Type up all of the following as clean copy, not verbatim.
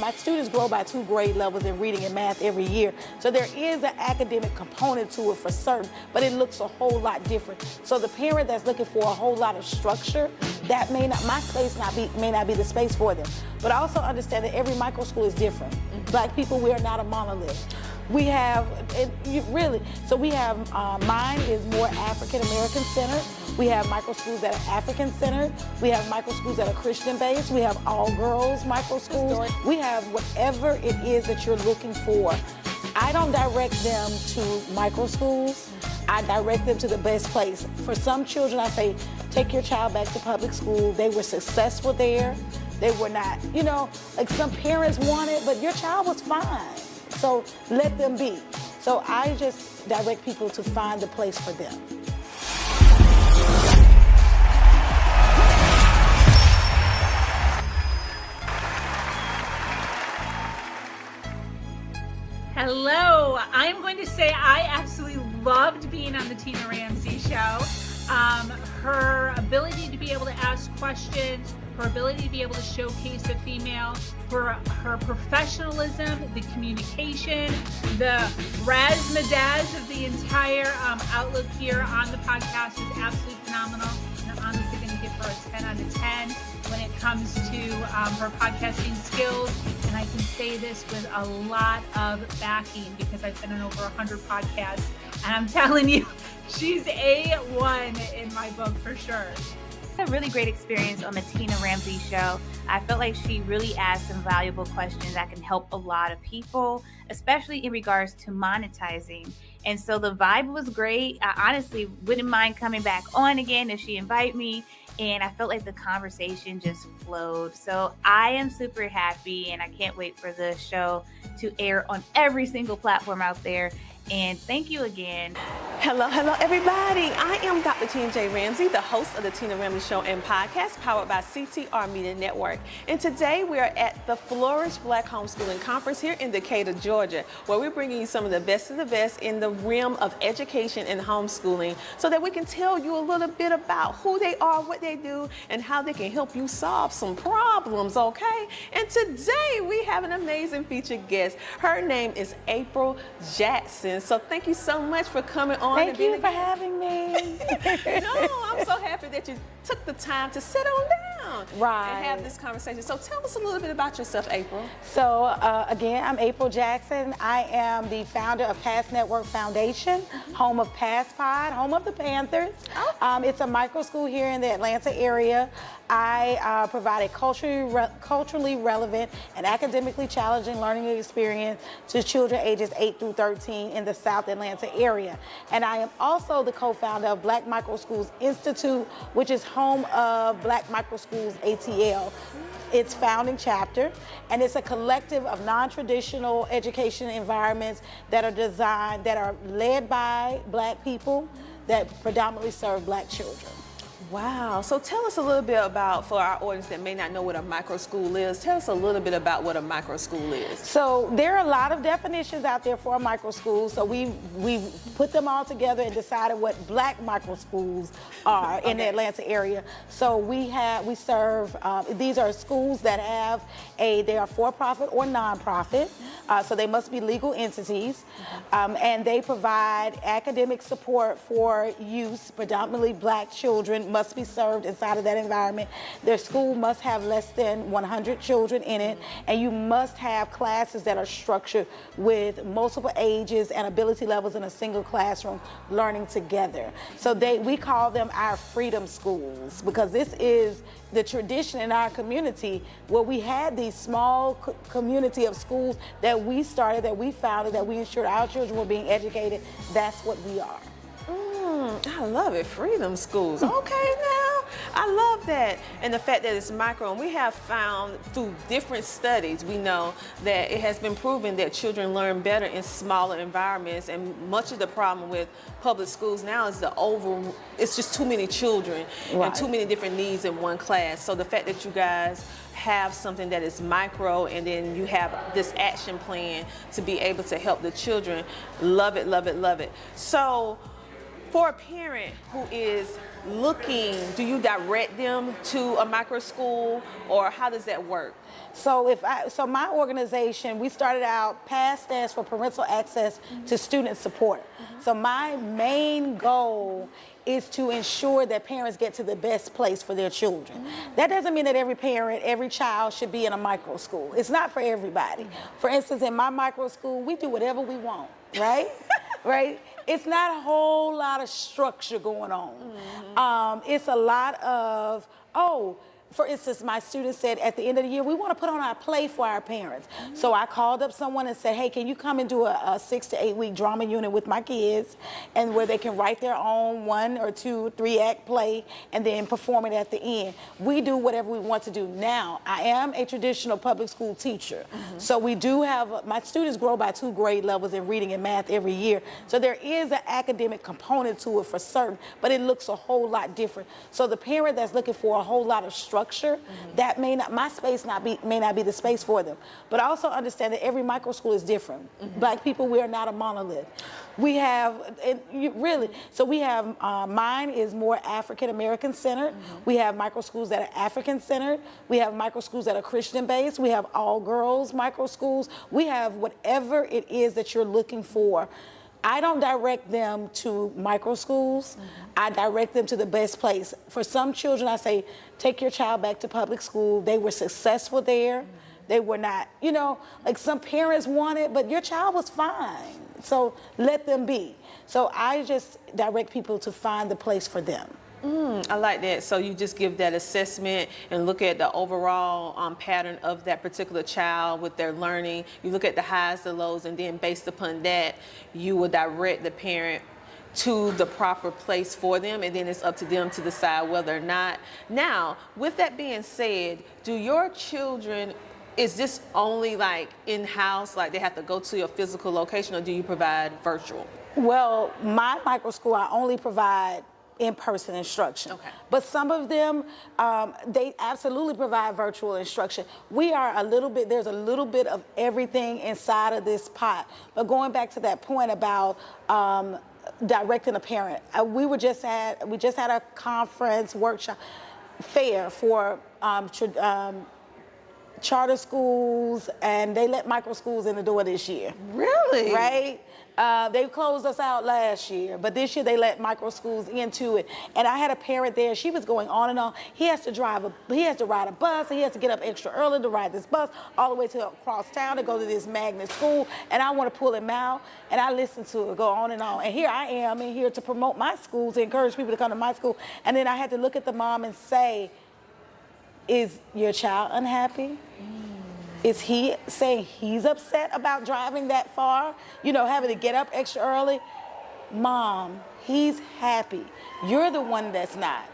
my students grow by 2 grade levels in reading and math every year. So there is an academic component to it for certain, but it looks a whole lot different. So the parent that's looking for a whole lot of structure, that may not, my space may not be the space for them. But I also understand that every micro school is different. Black people, we are not a monolith. We have, so we have, mine is more African American centered. We have micro schools that are African centered. We have micro schools that are Christian based. We have all girls micro schools. We have whatever it is that you're looking for. I don't direct them to micro schools. I direct them to the best place. For some children, I say, take your child back to public school. They were successful there. They were not, like some parents want it, but your child was fine. So let them be. So I just direct people to find the place for them. Hello, I'm going to say I absolutely loved being on the Tina Ramsay show. Her ability to be able to ask questions, her ability to be able to showcase a female, her professionalism, the communication, the razzmatazz of the entire outlook here on the podcast is absolutely phenomenal. And I'm honestly going to give her a 10 out of 10 when it comes to her podcasting skills. And I can say this with a lot of backing because I've been on over 100 podcasts. And I'm telling you, she's A1 in my book for sure. A really great experience on the Tina Ramsay show. I felt like she really asked some valuable questions that can help a lot of people, especially in regards to monetizing. And so the vibe was great. I honestly wouldn't mind coming back on again if she invite me. And I felt like the conversation just flowed. So I am super happy and I can't wait for the show to air on every single platform out there. And thank you again. Hello, everybody. I am Dr. Tina J. Ramsay, the host of the Tina Ramsay Show and podcast powered by CTR Media Network. And today we are at the Flourish Black Homeschooling Conference here in Decatur, Georgia, where we're bringing you some of the best in the realm of education and homeschooling so that we can tell you a little bit about who they are, what they do, and how they can help you solve some problems, okay? And today we have an amazing featured guest. Her name is April Jackson. So thank you so much for coming on. Thank you for having me. No, I'm so happy that you took the time to sit on down and have this conversation. So tell us a little bit about yourself, April. So again, I'm April Jackson. I am the founder of Pass Network Foundation, home of Pass Pod, home of the Panthers. It's a micro school here in the Atlanta area. I provide a culturally relevant and academically challenging learning experience to children ages 8 through 13 in the South Atlanta area. And I am also the co-founder of Black Micro-Schools Institute, which is home of Black Micro-Schools ATL. Its founding chapter, and it's a collective of non-traditional education environments that are led by Black people that predominantly serve Black children. Wow. So tell us a little bit about, for our audience that may not know what a micro school is, tell us a little bit about what a micro school is. So there are a lot of definitions out there for a micro school. So we put them all together and decided what Black micro schools are in the Atlanta area. So we serve, these are schools that have they are for-profit or non-profit. So they must be legal entities. And they provide academic support for youth, predominantly Black children, must be served inside of that environment. Their school must have less than 100 children in it, and you must have classes that are structured with multiple ages and ability levels in a single classroom learning together. So we call them our freedom schools, because this is the tradition in our community where we had these small community of schools that we started, that we founded, that we ensured our children were being educated. That's what we are. I love it. Freedom schools. Okay, now. I love that. And the fact that it's micro. And we have found through different studies, we know that it has been proven that children learn better in smaller environments. And much of the problem with public schools now is it's just too many children and too many different needs in one class. So the fact that you guys have something that is micro and then you have this action plan to be able to help the children, love it, love it, love it. So For a parent who is looking, do you direct them to a micro school, or how does that work? So so my organization, we started out, PASS stands for Parental Access to Student Support. So my main goal is to ensure that parents get to the best place for their children. That doesn't mean that every parent, every child should be in a micro school. It's not for everybody. For instance, in my micro school, we do whatever we want, right? Right? It's not a whole lot of structure going on. It's a lot of, for instance, my students said at the end of the year, we want to put on our play for our parents. So I called up someone and said, hey, can you come and do a 6 to 8 week drama unit with my kids, and where they can write their own 1 or 2 or 3 act play and then perform it at the end. We do whatever we want to do. Now, I am a traditional public school teacher. So we do have, my students grow by 2 grade levels in reading and math every year. So there is an academic component to it for certain, but it looks a whole lot different. So the parent that's looking for a whole lot of structure, that may not, my space may not be the space for them. But also understand that every micro school is different. Black people, we are not a monolith. We have, so we have, mine is more African American centered. We have micro schools that are African centered. We have micro schools that are Christian based. We have all girls micro schools. We have whatever it is that you're looking for. I don't direct them to micro schools. I direct them to the best place. For some children, I say, take your child back to public school. They were successful there. They were not, like some parents want it, but your child was fine. So let them be. So I just direct people to find the place for them. I like that. So you just give that assessment and look at the overall pattern of that particular child with their learning. You look at the highs, the lows, and then based upon that, you will direct the parent to the proper place for them, and then it's up to them to decide whether or not. Now, with that being said, do your children, is this only like in-house, like they have to go to a physical location, or do you provide virtual? Well, my micro school, I only provide in-person instruction. Okay. But some of them, they absolutely provide virtual instruction. We are there's a little bit of everything inside of this pot. But going back to that point about directing a parent, we just had a conference workshop fair for charter schools, and they let micro schools in the door this year. Really? Right? They closed us out last year, but this year they let micro schools into it. And I had a parent there, she was going on and on. He has to ride a bus, and he has to get up extra early to ride this bus all the way to across town to go to this magnet school. And I want to pull him out, and I listen to it go on and on. And here I am in here to promote my school, to encourage people to come to my school. And then I had to look at the mom and say, is your child unhappy? Is he saying he's upset about driving that far? Having to get up extra early? Mom, he's happy. You're the one that's not.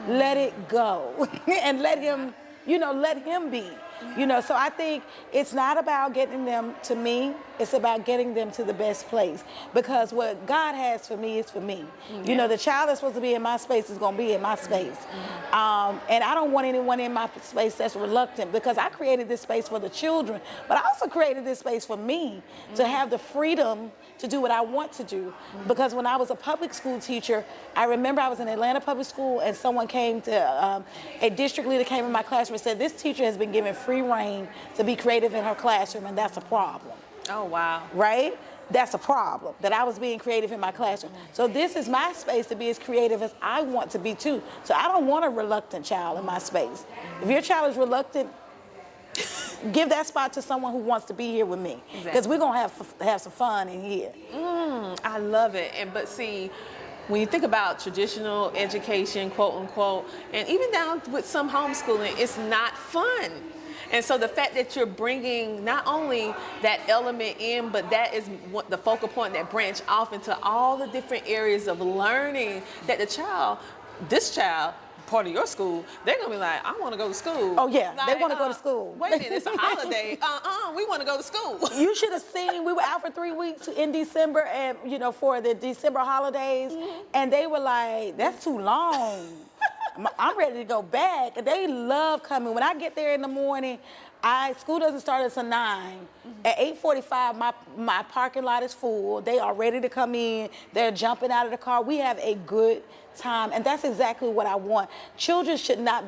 Let it go. And let him be. So I think it's not about getting them to me, it's about getting them to the best place. Because what God has for me is for me. The child that's supposed to be in my space is gonna be in my space. And I don't want anyone in my space that's reluctant, because I created this space for the children, but I also created this space for me to have the freedom to do what I want to do. Because when I was a public school teacher, I remember I was in Atlanta Public School, and someone came to, a district leader came in my classroom and said, this teacher has been given free reign to be creative in her classroom, and that's a problem. Oh, wow. Right? That's a problem, that I was being creative in my classroom. So this is my space to be as creative as I want to be too. So I don't want a reluctant child in my space. If your child is reluctant, give that spot to someone who wants to be here with me. Because we're gonna have some fun in here. I love it. But see, when you think about traditional education, quote unquote, and even down with some homeschooling, it's not fun. And so the fact that you're bringing not only that element in, but that is what the focal point that branch off into all the different areas of learning that this child, part of your school, they're gonna be like, I want to go to school. Oh yeah, like, they want to go to school. Wait a minute, it's a holiday. We want to go to school. You should have seen, we were out for 3 weeks in December, and for the December holidays, and they were like, that's too long. I'm ready to go back. They love coming. When I get there in the morning, School doesn't start until 9. At 8:45, my parking lot is full. They are ready to come in. They're jumping out of the car. We have a good time, and that's exactly what I want. Children should not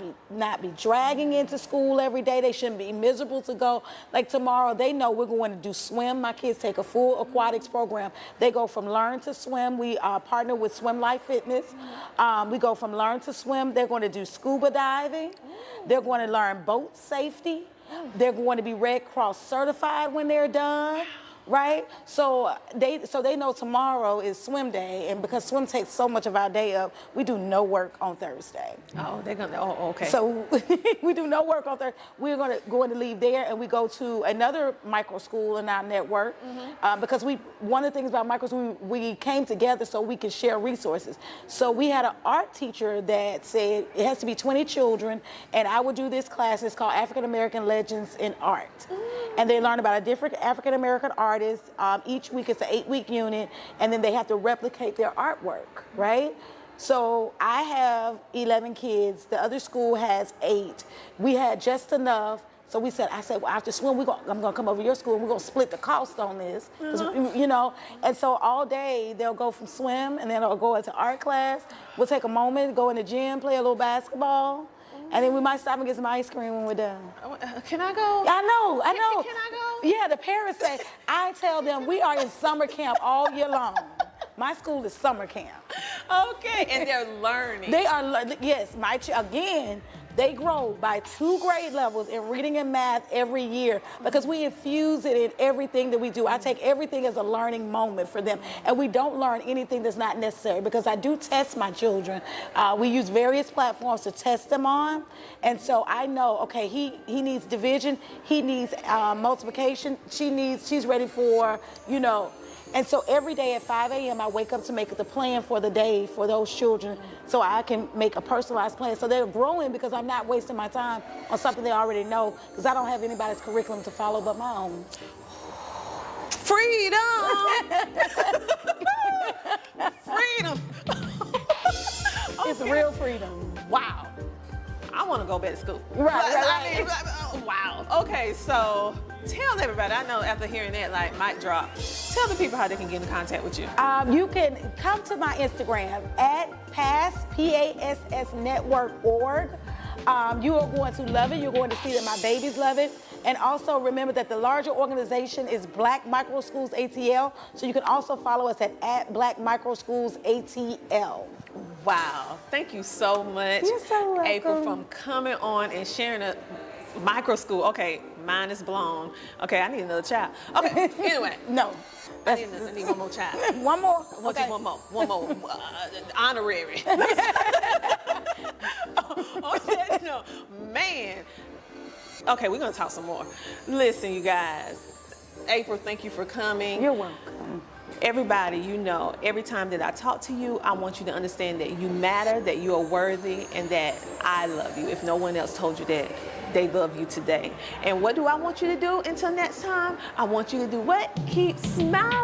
be dragging into school every day. They shouldn't be miserable to go. Like tomorrow, they know we're going to do swim. My kids take a full aquatics program. They go from learn to swim. We partner with Swim Life Fitness. We go from learn to swim. They're going to do scuba diving. They're going to learn boat safety. They're going to be Red Cross certified when they're done, right? So they know tomorrow is swim day, and because swim takes so much of our day up, we do no work on Thursday. Oh, okay. So we do no work on Thursday. We're going to leave there, and we go to another micro school in our network, because one of the things about micro school, we came together so we can share resources. So we had an art teacher that said it has to be 20 children, and I would do this class. It's called African American Legends in Art. And they learn about a different African American artist. Each week it's an 8-week unit, and then they have to replicate their artwork, right? So I have 11 kids. The other school has 8. We had just enough. So I said, well, after swim, I'm going to come over to your school, and we're going to split the cost on this. You know, and so all day they'll go from swim, and then they'll go into art class. We'll take a moment, go in the gym, play a little basketball. And then we might stop and get some ice cream when we're done. Can I go? I know. Can I go? Yeah, the parents say, I tell them we are in summer camp all year long. My school is summer camp. Okay, and they're learning. They are, yes, again, they grow by 2 grade levels in reading and math every year because we infuse it in everything that we do. I take everything as a learning moment for them, and we don't learn anything that's not necessary because I do test my children. We use various platforms to test them on, and so I know, okay, he needs division, he needs multiplication, she's ready for, you know. And so every day at 5 a.m. I wake up to make the plan for the day for those children so I can make a personalized plan. So they're growing because I'm not wasting my time on something they already know because I don't have anybody's curriculum to follow but my own. Freedom! Freedom! It's real freedom. Wow. I want to go back to school. Right. Wow. Okay, so tell everybody, I know after hearing that, like, mic drop, tell the people how they can get in contact with you. You can come to my Instagram at PASS Network.org. You are going to love it. You're going to see that my babies love it. And also remember that the larger organization is Black Micro-Schools ATL. So you can also follow us at Black Micro-Schools ATL. Wow. Thank you so much, You're so welcome. April, from coming on and sharing a micro school. Okay, mine is blown. Okay, I need another child. Okay, anyway. No. I need one more child. One more? Okay. Just one more. Honorary. No, man. Okay, we're going to talk some more. Listen, you guys. April, thank you for coming. You're welcome. Everybody, you know, every time that I talk to you, I want you to understand that you matter, that you are worthy, and that I love you. If no one else told you that, they love you today. And what do I want you to do until next time? I want you to do what? Keep smiling.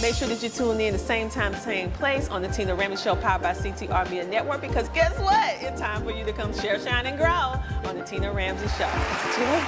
Make sure that you tune in the same time, same place on the Tina Ramsay Show, powered by CTR Media Network, because guess what? It's time for you to come share, shine, and grow on the Tina Ramsay Show. See you later.